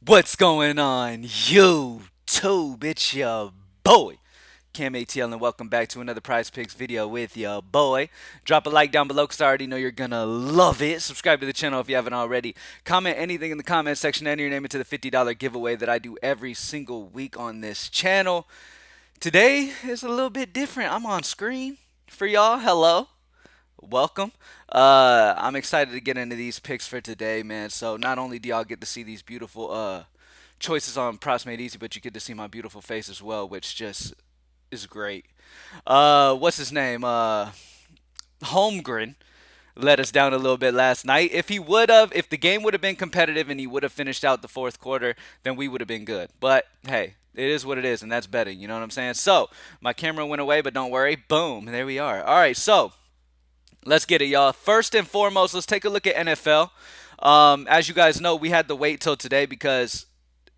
What's going on, YouTube? It's your boy, CamATL, and welcome back to another Prizepicks video with your boy. Drop a like down below because I already know you're gonna love it. Subscribe to the channel if you haven't already. Comment anything in the comment section, enter your name into the $50 giveaway that I do every single week on this channel. Today is a little bit different. I'm on screen for y'all. Hello. Welcome. I'm excited to get into these picks for today, man. So not only do y'all get to see these beautiful choices on Props Made Easy, but you get to see my beautiful face as well, which just is great. What's his name? Holmgren let us down a little bit last night. If the game would have been competitive and he would have finished out the fourth quarter, then we would have been good. But hey, it is what it is, and that's betting. You know what I'm saying? So my camera went away, but don't worry. Boom, there we are. All right, so let's get it, y'all. First and foremost, let's take a look at NFL. As you guys know, we had to wait till today because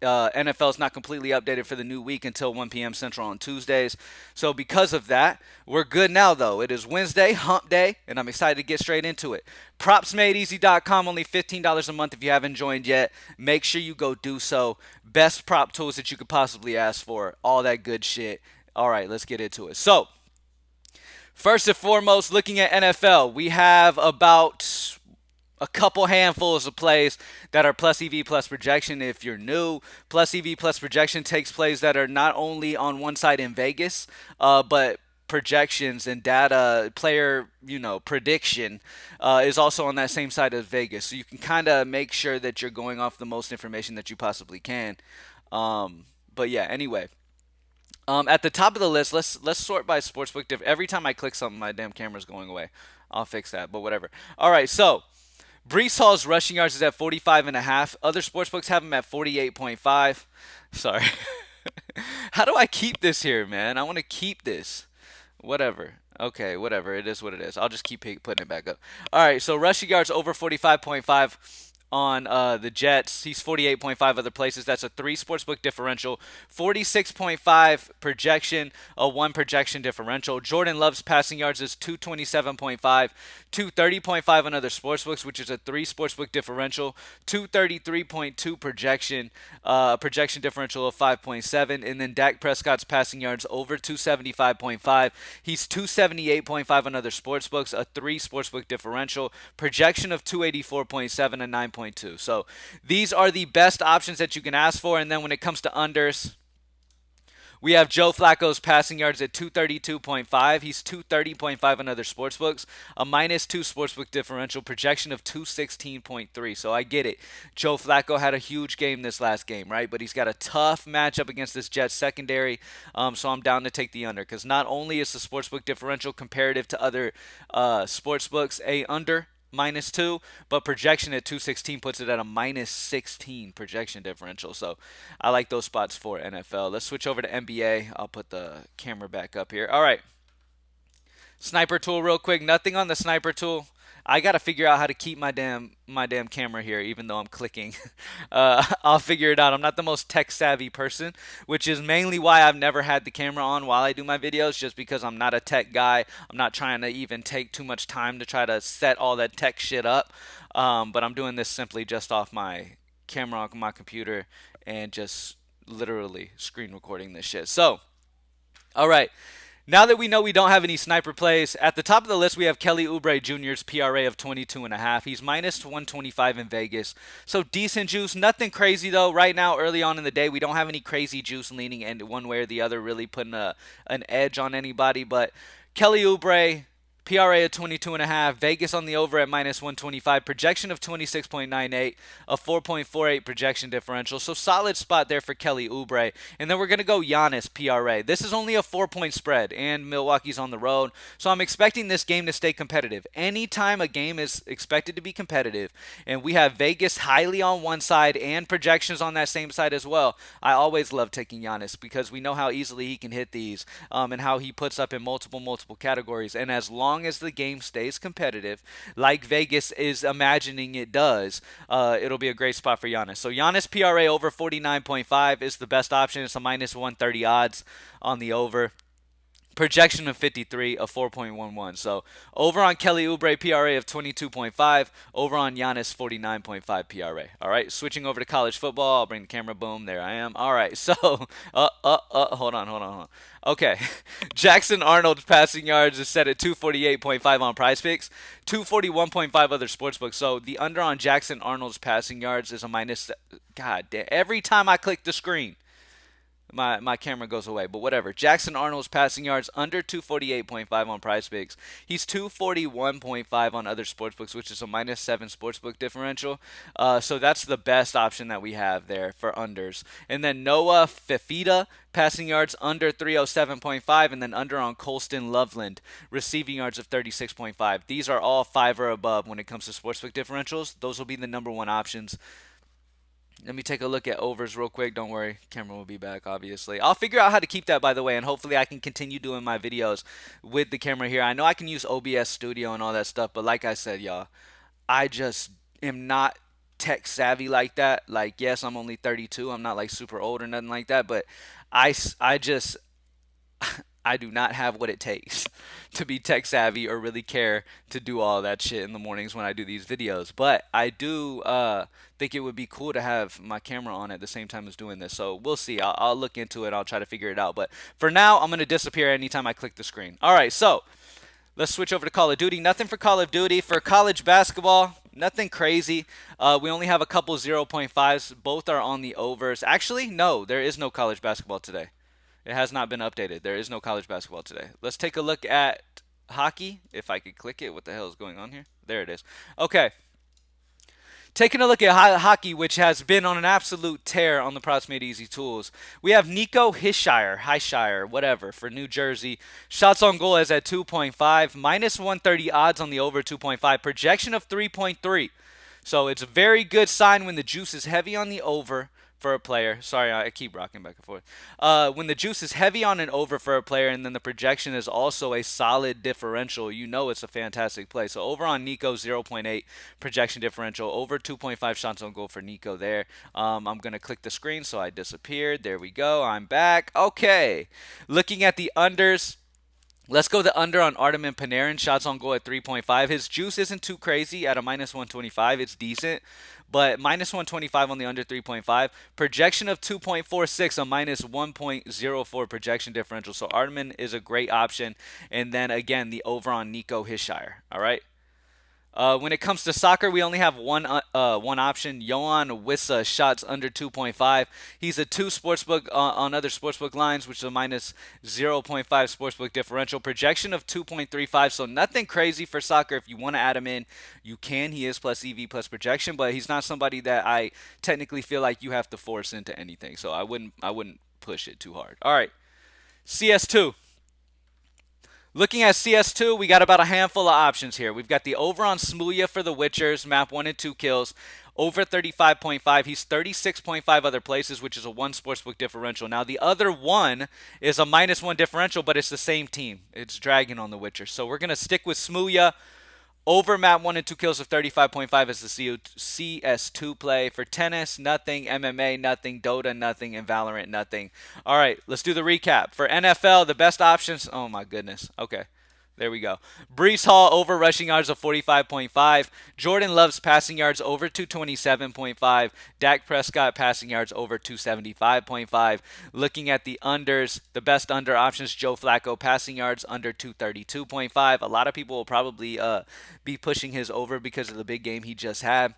NFL is not completely updated for the new week until 1 p.m. Central on Tuesdays. So because of that, we're good now, though. It is Wednesday, hump day, and I'm excited to get straight into it. PropsMadeEasy.com, only $15 a month if you haven't joined yet. Make sure you go do so. Best prop tools that you could possibly ask for. All that good shit. All right, let's get into it. So, first and foremost, looking at NFL, we have about a couple handfuls of plays that are plus EV plus projection. If you're new, plus EV plus projection takes plays that are not only on one side in Vegas, but projections and data player prediction is also on that same side as Vegas, so you can kind of make sure that you're going off the most information that you possibly can. But yeah, anyway, at the top of the list, let's sort by sportsbook. Every time I click something, my damn camera's going away. I'll fix that, but whatever. All right, so Brees Hall's rushing yards is at 45 and a half. Other sportsbooks have him at 48.5. Sorry. How do I keep this here, man? I want to keep this. Whatever. Okay, whatever. It is what it is. I'll just keep putting it back up. All right, so rushing yards over 45.5 on the Jets. He's 48.5 other places. That's a 3 sportsbook differential. 46.5 projection, a 1 projection differential. Jordan Love's passing yards is 227.5, 230.5 on other sportsbooks, which is a 3 sportsbook differential. 233.2 projection, projection differential of 5.7. And then Dak Prescott's passing yards over 275.5. He's 278.5 on other sportsbooks, a 3 sportsbook differential. Projection of 284.7 and 9. So these are the best options that you can ask for. And then when it comes to unders, we have Joe Flacco's passing yards at 232.5. He's 230.5 on other sportsbooks. A -2 sportsbook differential. Projection of 216.3. So I get it. Joe Flacco had a huge game this last game, right? But he's got a tough matchup against this Jets secondary. So I'm down to take the under. Because not only is the sportsbook differential comparative to other sportsbooks, a under -2, but projection at 216 puts it at a -16 projection differential. So I like those spots for NFL. Let's switch over to NBA. I'll put the camera back up here. All right. Sniper tool real quick. Nothing on the sniper tool. I gotta figure out how to keep my damn camera here, even though I'm clicking. I'll figure it out. I'm not the most tech savvy person, which is mainly why I've never had the camera on while I do my videos, just because I'm not a tech guy. I'm not trying to even take too much time to try to set all that tech shit up. But I'm doing this simply just off my camera on my computer and just literally screen recording this shit. So, all right. Now that we know we don't have any sniper plays, at the top of the list we have Kelly Oubre Jr.'s PRA of 22.5. He's -125 in Vegas. So decent juice. Nothing crazy though. Right now, early on in the day, we don't have any crazy juice leaning in one way or the other, really putting an edge on anybody. But Kelly Oubre, PRA at 22.5. Vegas on the over at -125. Projection of 26.98. A 4.48 projection differential. So solid spot there for Kelly Oubre. And then we're going to go Giannis PRA. This is only a 4-point spread, and Milwaukee's on the road. So I'm expecting this game to stay competitive. Anytime a game is expected to be competitive, and we have Vegas highly on one side and projections on that same side as well, I always love taking Giannis because we know how easily he can hit these, and how he puts up in multiple categories. And as long as the game stays competitive, like Vegas is imagining it does, it'll be a great spot for Giannis. So Giannis PRA over 49.5 is the best option. It's a -130 odds on the over. Projection of 53, a 4.11. So over on Kelly Oubre, PRA of 22.5. Over on Giannis, 49.5 PRA. All right, switching over to college football. I'll bring the camera. Boom, there I am. All right, so hold on. Okay, Jackson Arnold's passing yards is set at 248.5 on Prizepicks, 241.5 other sportsbooks. So the under on Jackson Arnold's passing yards is a minus. God damn! Every time I click the screen, my camera goes away, but whatever. Jackson Arnold's passing yards under 248.5 on PrizePicks. He's 241.5 on other sportsbooks, which is a -7 sportsbook differential. So that's the best option that we have there for unders. And then Noah Fifita passing yards under 307.5, and then under on Colston Loveland receiving yards of 36.5. These are all 5 or above when it comes to sportsbook differentials. Those will be the number one options. Let me take a look at overs real quick. Don't worry, camera will be back, obviously. I'll figure out how to keep that, by the way, and hopefully I can continue doing my videos with the camera here. I know I can use OBS Studio and all that stuff, but like I said, y'all, I just am not tech savvy like that. Like, yes, I'm only 32. I'm not like super old or nothing like that, but I just I do not have what it takes to be tech savvy or really care to do all that shit in the mornings when I do these videos. But I do think it would be cool to have my camera on at the same time as doing this. So we'll see. I'll look into it. I'll try to figure it out. But for now, I'm going to disappear anytime I click the screen. All right, so let's switch over to Call of Duty. Nothing for Call of Duty. For college basketball, nothing crazy. We only have a couple 0.5s. Both are on the overs. Actually, no, there is no college basketball today. It has not been updated. There is no college basketball today. Let's take a look at hockey. If I could click it, what the hell is going on here? There it is. Okay. Taking a look at hockey, which has been on an absolute tear on the Props Made Easy tools. We have Nico Hisshire, whatever, for New Jersey. Shots on goal is at 2.5. Minus 130 odds on the over 2.5. Projection of 3.3. So it's a very good sign when the juice is heavy on the over for a player. Sorry, I keep rocking back and forth. When the juice is heavy on an over for a player, and then the projection is also a solid differential, you know it's a fantastic play. So over on Nico, 0.8 projection differential, over 2.5 shots on goal for Nico there. I'm going to click the screen, so I disappeared. There we go. I'm back. Okay. Looking at the unders. Let's go the under on Artemin Panarin. Shots on goal at 3.5. His juice isn't too crazy at a minus 125. It's decent. But minus 125 on the under 3.5. Projection of 2.46, a minus 1.04 projection differential. So Artemin is a great option. And then again, the over on Nico Hisshire. All right. When it comes to soccer, we only have one option. Yohan Wissa, shots under 2.5. He's a 2 sportsbook on other sportsbook lines, which is a minus 0.5 sportsbook differential. Projection of 2.35, so nothing crazy for soccer. If you want to add him in, you can. He is plus EV plus projection, but he's not somebody that I technically feel like you have to force into anything. So I wouldn't push it too hard. All right, CS2. Looking at CS2, we got about a handful of options here. We've got the over on Smooya for the Witchers, map 1 and 2 kills, over 35.5. He's 36.5 other places, which is a 1 sportsbook differential. Now, the other one is a minus 1 differential, but it's the same team. It's Dragon on the Witcher. So we're going to stick with Smooya. Over map 1 and 2 kills of 35.5 is the CS2 play. For tennis, nothing. MMA, nothing. Dota, nothing. And Valorant, nothing. All right, let's do the recap. For NFL, the best options. Oh, my goodness. Okay. There we go. Brees Hall over rushing yards of 45.5. Jordan Love's passing yards over 227.5. Dak Prescott passing yards over 275.5. Looking at the unders, the best under options, Joe Flacco passing yards under 232.5. A lot of people will probably be pushing his over because of the big game he just had.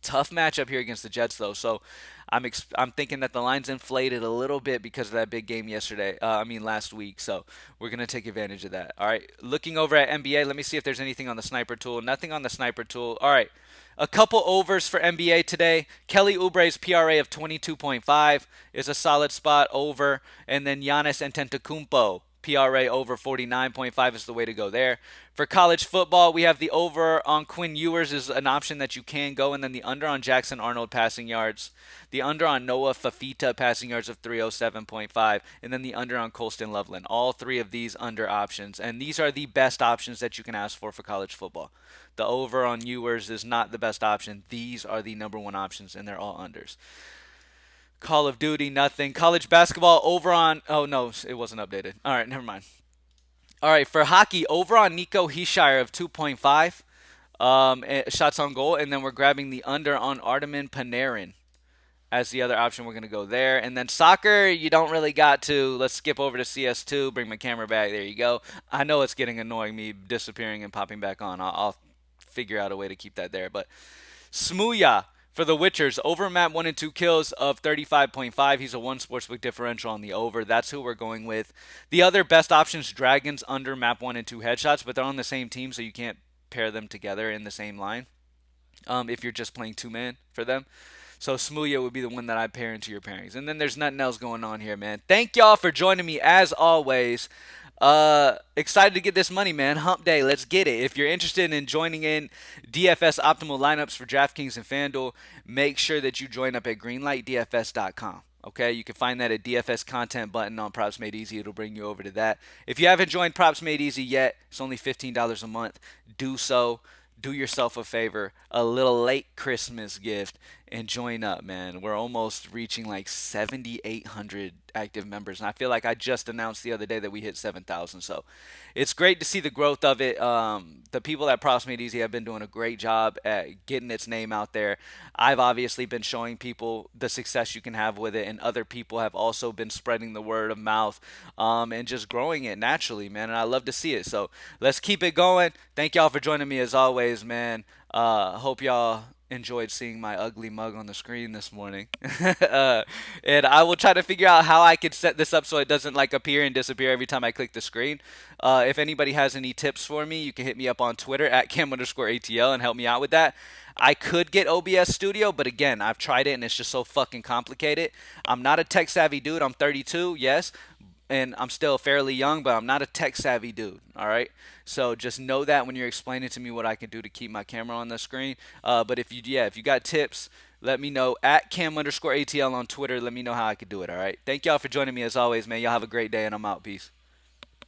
Tough matchup here against the Jets, though. So I'm thinking that the line's inflated a little bit because of that big game last week. So we're going to take advantage of that. All right, looking over at NBA, let me see if there's anything on the sniper tool. Nothing on the sniper tool. All right, a couple overs for NBA today. Kelly Oubre's PRA of 22.5 is a solid spot over. And then Giannis Antetokounmpo, PRA over 49.5 is the way to go there. For college football, we have the over on Quinn Ewers is an option that you can go, and then the under on Jackson Arnold passing yards, the under on Noah Fifita passing yards of 307.5, and then the under on Colston Loveland. All 3 of these under options, and these are the best options that you can ask for college football. The over on Ewers is not the best option. These are the number 1 options, and they're all unders. Call of Duty, nothing. College basketball over on... Oh, no, it wasn't updated. All right, never mind. All right, for hockey, over on Nico Heeshire of 2.5 shots on goal, and then we're grabbing the under on Artemin Panarin as the other option. We're going to go there. And then soccer, you don't really got to. Let's skip over to CS2, bring my camera back. There you go. I know it's getting annoying, me disappearing and popping back on. I'll figure out a way to keep that there. But Smooya for the Witchers, over map 1 and 2 kills of 35.5. He's a 1 sportsbook differential on the over. That's who we're going with. The other best options, Dragons under map 1 and 2 headshots, but they're on the same team, so you can't pair them together in the same line if you're just playing two-man for them. So Smooya would be the one that I pair into your pairings. And then there's nothing else going on here, man. Thank y'all for joining me as always. Excited to get this money, man. Hump day, let's get it. If you're interested in joining in DFS optimal lineups for DraftKings and FanDuel, make sure that you join up at greenlightdfs.com. Okay, you can find that at DFS content button on Props Made Easy. It'll bring you over to that. If you haven't joined Props Made Easy yet, it's only $15 a month. Do so. Do yourself a favor, a little late Christmas gift, and join up, man. We're almost reaching like 7,800 active members, and I feel like I just announced the other day that we hit 7,000. So it's great to see the growth of it. The people at Props Made Easy have been doing a great job at getting its name out there. I've obviously been showing people the success you can have with it, and other people have also been spreading the word of mouth and just growing it naturally, man. And I love to see it. So let's keep it going. Thank y'all for joining me as always, man. Hope y'all enjoyed seeing my ugly mug on the screen this morning. And I will try to figure out how I could set this up so it doesn't like appear and disappear every time I click the screen. If anybody has any tips for me, you can hit me up on Twitter at cam_ATL and help me out with that. I could get OBS Studio, but again, I've tried it and it's just so fucking complicated. I'm not a tech savvy dude. I'm 32, yes, and I'm still fairly young, but I'm not a tech savvy dude. All right. So just know that when you're explaining to me what I can do to keep my camera on the screen. But if you got tips, let me know at cam_ATL on Twitter. Let me know how I could do it. All right. Thank y'all for joining me as always, man. Y'all have a great day, and I'm out. Peace.